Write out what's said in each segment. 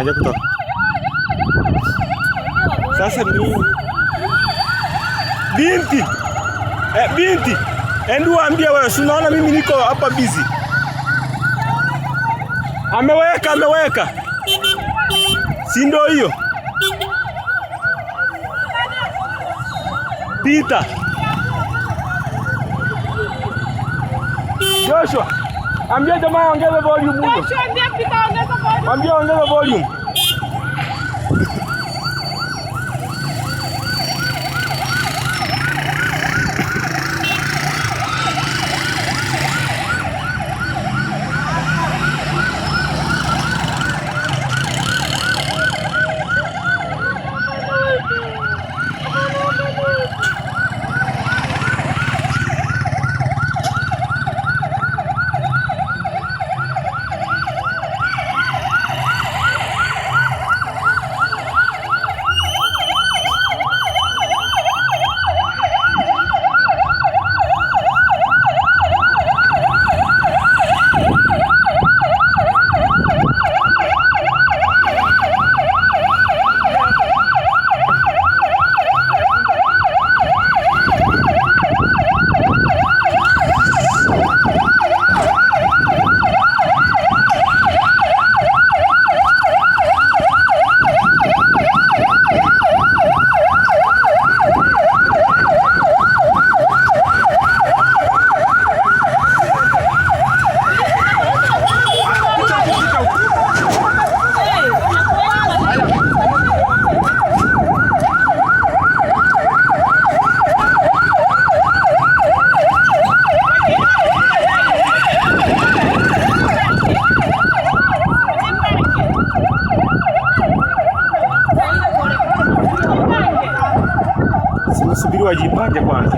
haja kutoka. Sasa mimi binti, endo waambie wewe, si unaona mimi niko hapa busy. Ameweka. Si ndio hiyo? Pita. Joshua, ambia jamaa ongeza volume huko. Joshua, ambia Pita ongeza volume. Ambia ongeza volume. Subiri wajipange kwanza.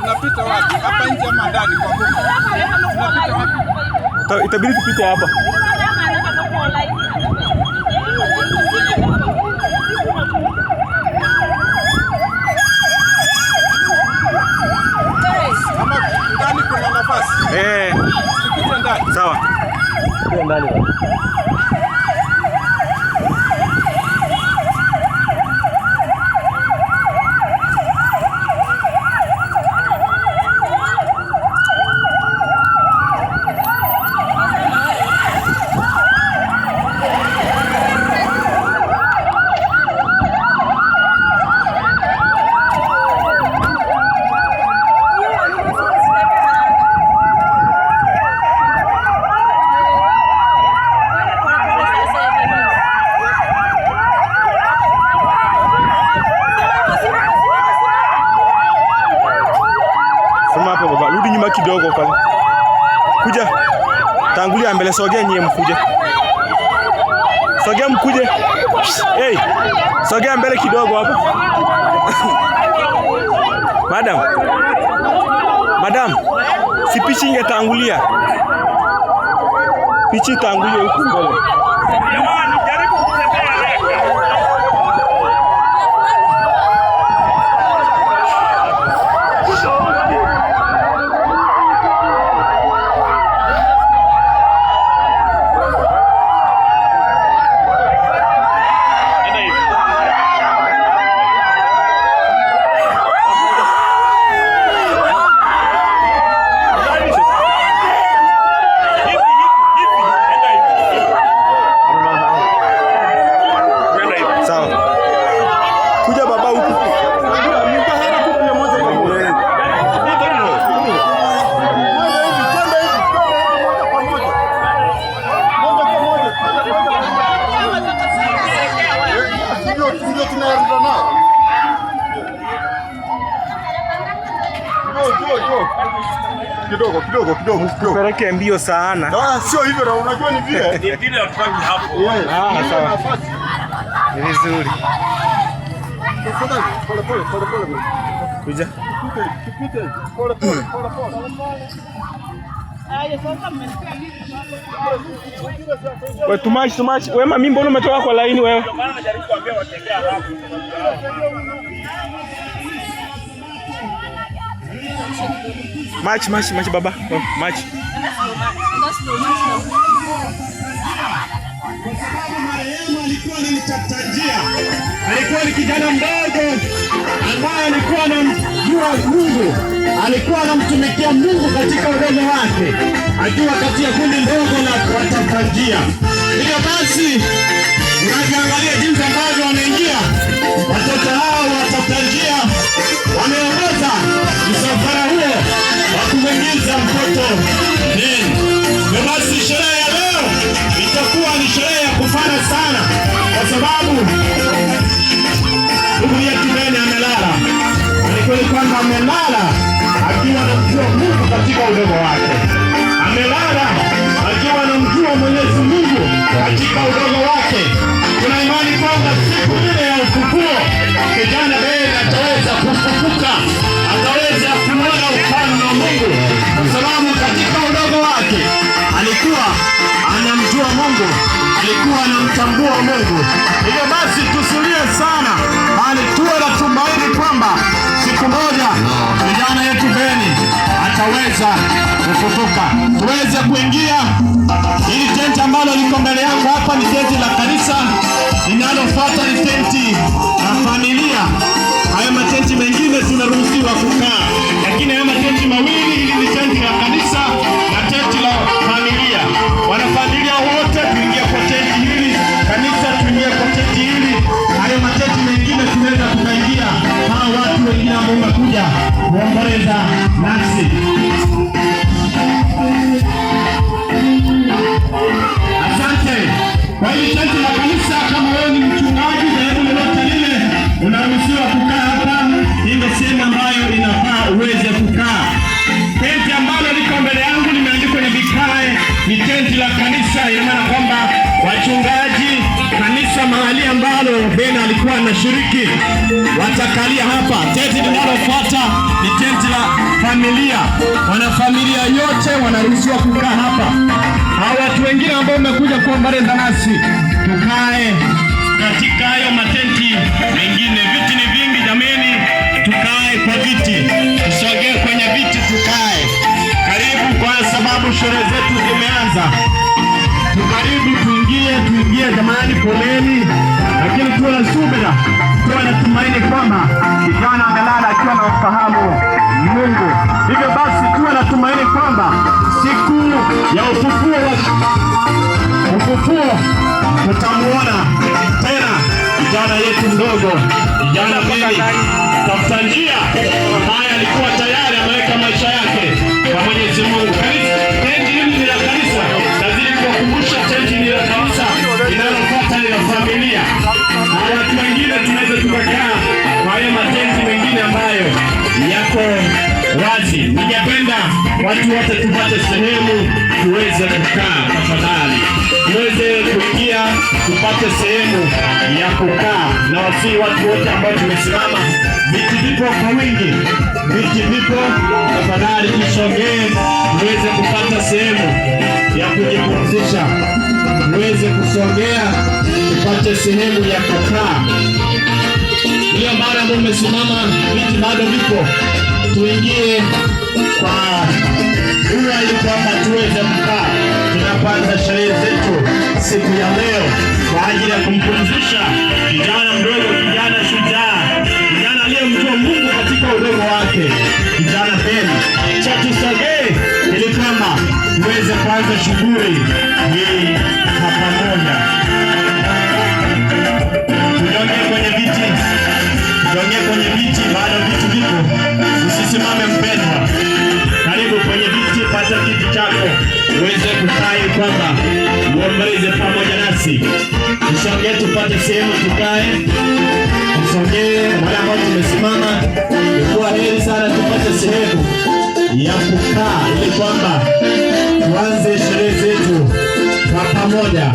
Tunapita wapi? Hapa nje ama ndani kwa bomu? Tunapita wapi? Itabidi tupite hapa. Ama ndani kuna nafasi? Tupite ndani. Sawa. Tupite ndani. Rudi nyuma kidogo pale. Kuja. Tangulia mbele, sogea nyie mkuje. Sogea mkuje. Hey. Sogea mbele kidogo hapo. Madam. Si pichi ingetangulia. Pichi tangulia huko mbele. Kidogo. Peleke mbio sana. Sio hivyo, na unajua ni vile. Ndio hatutaki hapo. Sawa. Ni vizuri. Pole. Kuja. Pole. Wewe tumashi. Wewe mimi mbona umetoka kwa laini wewe? Maana najaribu kuambia watembea hapo. Match baba. Match. Marehemu alikuwa anamtafuta njia. Alikuwa ni kijana mdogo ambaye alikuwa anamjua Mungu. Alikuwa anamtumikia Mungu katika udogo wake, akiwa katika kundi ndogo la watafuta njia. Hivyo basi unaangalia jinsi ambavyo wameingia watoto hao watafuta njia, wameongoza msafara huo wa kumwingiza mtoto nini. Hivyo basi sherehe ya leo itakuwa ni sherehe ya kufana sana, kwa sababu ndugu yetu Beni amelala. Alikweli kwamba amelala akiwa anamjua Mungu katika udogo wake. Amelala akiwa anamjua Mwenyezi Mungu katika udogo wake. Tuna imani kwamba siku ile ya ufufuo kijana Beni ataweza kufufuka, ataweza kuona ufalme wa Mungu, kwa sababu katika udogo wake alikuwa anamjua Mungu, alikuwa anamtambua Mungu. Hivyo basi tusilie sana, bali tuwe na tumaini kwamba siku moja kijana yetu Beni ataweza kufufuka. Tuweze kuingia ili tenti ambalo liko mbele yangu hapa ni tenti la kanisa, linalofuata ni tenti la familia. Haya matenti mengine tunaruhusiwa kukaa, lakini haya matenti mawili, hili ni tenti la kanisa na tenti la familia. Wanafamilia wote tuingie kwa tenti hili, kanisa tuingie kwa tenti hili. Hayo matenti mengine tunaweza tukaingia hawa watu wengine ambao wamekuja kuomboleza nasi. Asante. Kwa hili tenti la kanisa, kama wewe ni mchungaji dhehebu lolote lile, unaruhusiwa kukaa hapa. Hii ndio sehemu ambayo inafaa uweze kukaa. Tenti ambalo liko mbele yangu limeandikwa ni vikae, ni tenti la kanisa. Ina maana kwamba wachungaji kanisa mahali ambalo Beni alikuwa anashiriki watakalia hapa. Tenti linalofuata ni tenti la familia. Wanafamilia yote wanaruhusiwa kukaa hapa. Hao watu wengine ambao wamekuja kuomboleza nasi, tukae katika hayo matenti mengine. Viti ni vingi jameni, tukae kwa viti, tusogee kwenye viti tukae. Karibu, kwa sababu sherehe zetu zimeanza. Tukaribu, tuingie jamani, poleni, lakini tuwe na subira, tuwe na tumaini kwamba kijana amelala akiwa na ufahamu Mungu. Hivyo basi tuwe na tumaini kwamba siku ya ufufuo tutamuona tena kijana yetu mdogo, kijana Beni tafuta njia ambaye alikuwa tayari ameweka maisha yake kwa Mwenyezi Mungu. Tenti hili ni la kanisa, lazima kuwakumbusha tenti hili la kanisa, linalofuata ni la familia. Na watu wengine tunaweza tukakaa kwa hiyo matenti mengine ambayo yako wazi. Ningependa watu wote tupate sehemu tuweze kukaa, tafadhali tuweze kuingia, tupate sehemu ya kukaa. Na wasii watu wote ambao tumesimama, viti vipo kwa wingi, viti vipo, tafadhali tusogee tuweze kupata sehemu ya kujipumzisha, tuweze kusogea tupate sehemu ya kukaa. Hiyo mara ambayo umesimama, viti bado vipo, tuingie kwa ua ili kwamba tuweze kukaa tunapoanza sherehe zetu siku ya leo kwa ajili ya kumpumzisha kijana mdogo, kijana shujaa, kijana aliyemjua Mungu katika udogo wake, kijana Beni. Cha tusogee ili kwamba tuweze kuanza shughuli hii kwa pamoja. Tuongee kwenye viti, bado viti vipo, usisimame mpendwa. Karibu kwenye viti, pata kiti chako uweze kukaa kwamba uomboleze pamoja nasi. Tusogee tupate sehemu tukae, tusogee wale ambao tumesimama. Kwa heri sana tupate sehemu ya kukaa. kwamba tuanze sherehe zetu kwa pamoja.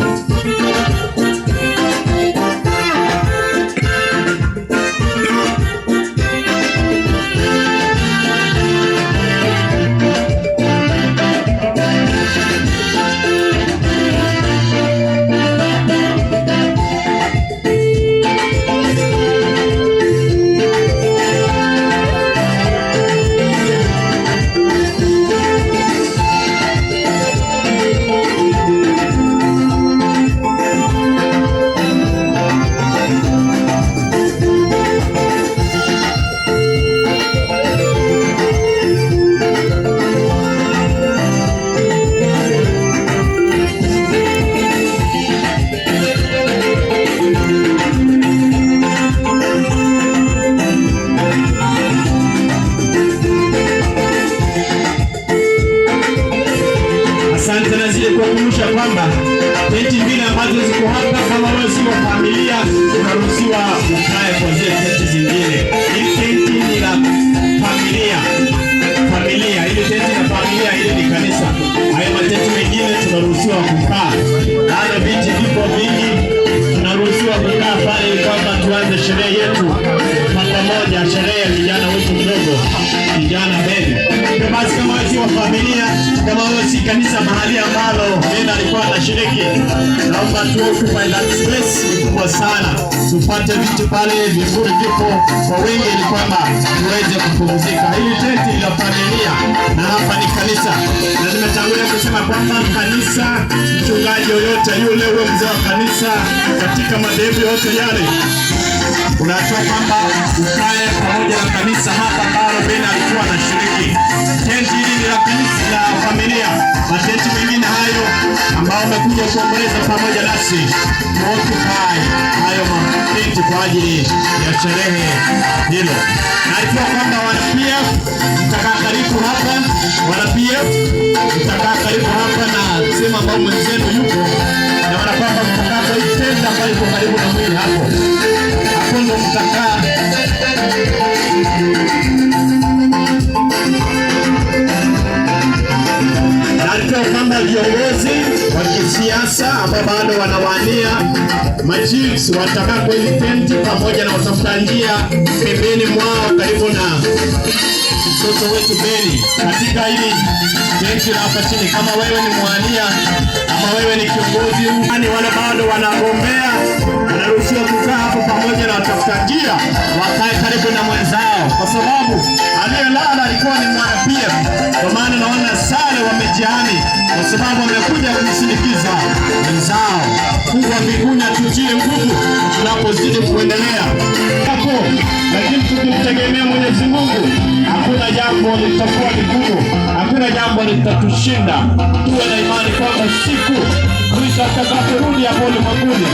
Kukumbusha kwamba tenti mbili ambazo ziko hapa, kama wewe sio familia unaruhusiwa ukae kwa zile tenti zingine. Hii tenti ni la familia, ile tenti na familia, ile ni kanisa. Hayo matenti mengine tunaruhusiwa kukaa. Hata viti vipo vingi, tunaruhusiwa kukaa pale kwamba tuanze sherehe yetu kwa pamoja, sherehe ya kijana wetu mdogo, kijana Ben. Basi kama wewe sio familia, kama wewe si kanisa mahali ambalo Ben alikuwa anashiriki, naomba tuoccupy that space kwa sana, tupate vitu pale, vizuri vipo kwa wengi, ili kwamba tuweze kupumzika. Hili tenti la familia na hapa ni kanisa, na nimetangulia kusema kwamba kanisa, mchungaji yoyote yule, wewe mzee wa kanisa, katika madhehebu yote yale, unatoa kwamba ukae pamoja na kanisa hapa ambalo Ben alikuwa anashiriki. Tenti hili ni la kanisa la familia. Matenti mengine hayo ambao wamekuja kuomboleza pamoja nasi, occupy hayo matenti kwa ajili ya sherehe hilo. Na ikiwa kwamba wana PF mtakaa karibu hapa, wana PF mtakaa karibu hapa na sema ambao mwenzenu yuko, na wana kwamba mtakaa kwa hii tenti ambayo iko karibu na mwili hapo. Hapo ndo mtakaa. Na kwamba viongozi wa kisiasa ambao bado wanawania machiefs watakaa kwa hili tenti pamoja na watafuta njia pembeni mwao karibu na mtoto wetu Beni katika hili tenti la hapa chini. Kama wewe ni mwania ama wewe ni kiongozi, wale bado wanagombea, wanaruhusiwa kukaa hapo pamoja na watafuta njia wakae karibu na mwenzao, kwa sababu aliyelala alikuwa ni mwana PF. Kwa maana naona sare wamejihami, kwa sababu wamekuja kusindikiza wenzao. Mungu wa mbinguni atutie nguvu tunapozidi kuendelea hapo, lakini tukimtegemea Mwenyezi Mungu hakuna jambo litakuwa gumu, hakuna jambo litatushinda. Tuwe na imani kwamba siku Kristo atakaporudi hapo ulimwenguni